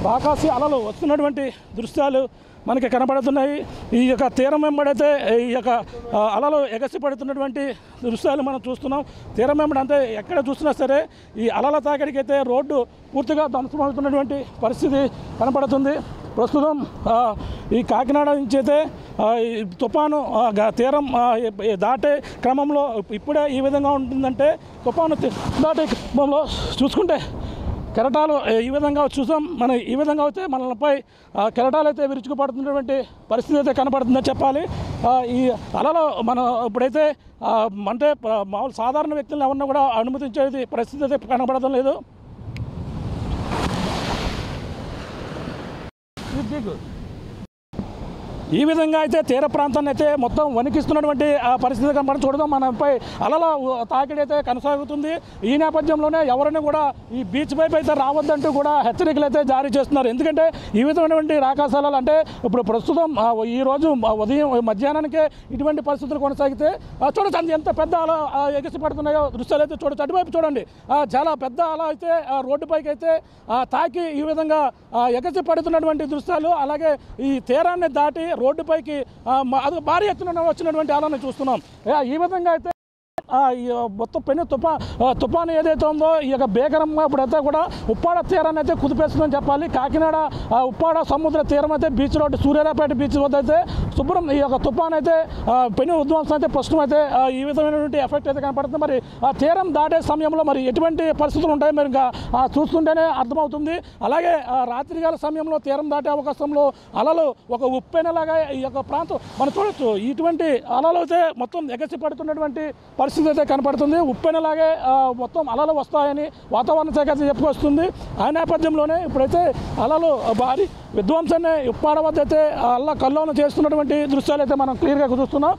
రాకాసి అలలు వస్తున్నటువంటి దృశ్యాలు మనకి కనబడుతున్నాయి. ఈ యొక్క తీరం వెంబడైతే ఈ యొక్క అలలు ఎగసి పడుతున్నటువంటి దృశ్యాలు మనం చూస్తున్నాం. తీరం వెంబడి అంటే ఎక్కడ చూసినా సరే ఈ అలల తాకిడికి అయితే రోడ్డు పూర్తిగా ధ్వంసమవుతున్నటువంటి పరిస్థితి కనపడుతుంది. ప్రస్తుతం ఈ కాకినాడ నుంచి అయితే తుఫాను తీరం దాటే క్రమంలో ఇప్పుడే ఈ విధంగా ఉంటుందంటే తుఫాను దాటే క్రమంలో చూసుకుంటే కెరటాలు ఈ విధంగా చూసాం. మనం ఈ విధంగా అయితే మనపై కెరటాలు అయితే విరుచుకుపడుతున్నటువంటి పరిస్థితి అయితే కనపడుతుందని చెప్పాలి. ఈ అలలో మనం ఇప్పుడైతే అంటే మామూలు సాధారణ వ్యక్తులను ఎవరిని కూడా అనుమతించేది పరిస్థితి అయితే కనపడటం లేదు. ఈ విధంగా అయితే తీర ప్రాంతాన్ని అయితే మొత్తం వణికిస్తున్నటువంటి పరిస్థితి కనబడి చూడడం మనపై అలల తాకిడి అయితే కొనసాగుతుంది. ఈ నేపథ్యంలోనే ఎవరిని కూడా ఈ బీచ్ వైపు అయితే రావద్దంటూ కూడా హెచ్చరికలు అయితే జారీ చేస్తున్నారు. ఎందుకంటే ఈ విధమైనటువంటి రాకాశాలు అంటే ఇప్పుడు ప్రస్తుతం ఈరోజు ఉదయం మధ్యాహ్నానికే ఇటువంటి పరిస్థితులు కొనసాగితే చూడొచ్చు ఎంత పెద్ద అల ఎగిసి పడుతున్నాయో దృశ్యాలు అయితే చూడొచ్చు. అటువైపు చూడండి చాలా పెద్ద అల అయితే రోడ్డుపైకి అయితే తాకి ఈ విధంగా ఎగసి పడుతున్నటువంటి దృశ్యాలు. అలాగే ఈ తీరాన్ని దాటి రోడ్డుపైకి అది భారీ ఎత్తున వచ్చినటువంటి అలను చూస్తున్నాం. ఈ విధంగా అయితే మొత్తం పెను తుఫాను ఏదైతే ఉందో ఈ యొక్క భీకరంగా ఇప్పుడైతే కూడా ఉప్పాడ తీరాన్ని అయితే కుదిపేస్తుందని చెప్పాలి. కాకినాడ ఉప్పాడ సముద్ర తీరం అయితే బీచ్ రోడ్డు సూర్యారావుపేట బీచ్ వద్ద అయితే శుభ్రం ఈ యొక్క తుఫాను అయితే పెను విధ్వంసం అయితే ప్రస్తుతం అయితే ఈ విధమైనటువంటి ఎఫెక్ట్ అయితే కనపడుతుంది. మరి ఆ తీరం దాటే సమయంలో మరి ఎటువంటి పరిస్థితులు ఉంటాయో మరి ఇంకా చూస్తుంటేనే అర్థమవుతుంది. అలాగే రాత్రికాల సమయంలో తీరం దాటే అవకాశంలో అలలు ఒక ఉప్పెనలాగా ఈ యొక్క ప్రాంతం మనం చూడొచ్చు. ఇటువంటి అలలు అయితే మొత్తం ఎగసి పడుతున్నటువంటి పరిస్థితి అయితే కనపడుతుంది. ఉప్పెనలాగే మొత్తం అలలు వస్తాయని వాతావరణ శాఖ అయితే చెప్పుకొస్తుంది. ఆ నేపథ్యంలోనే ఇప్పుడైతే అలలు భారీ విధ్వంసాన్ని ఉప్పాడ వద్ద అయితే అల్ల కల్లోన చేస్తున్నటువంటి దృశ్యాలు అయితే మనం క్లియర్గా చూస్తున్నాం.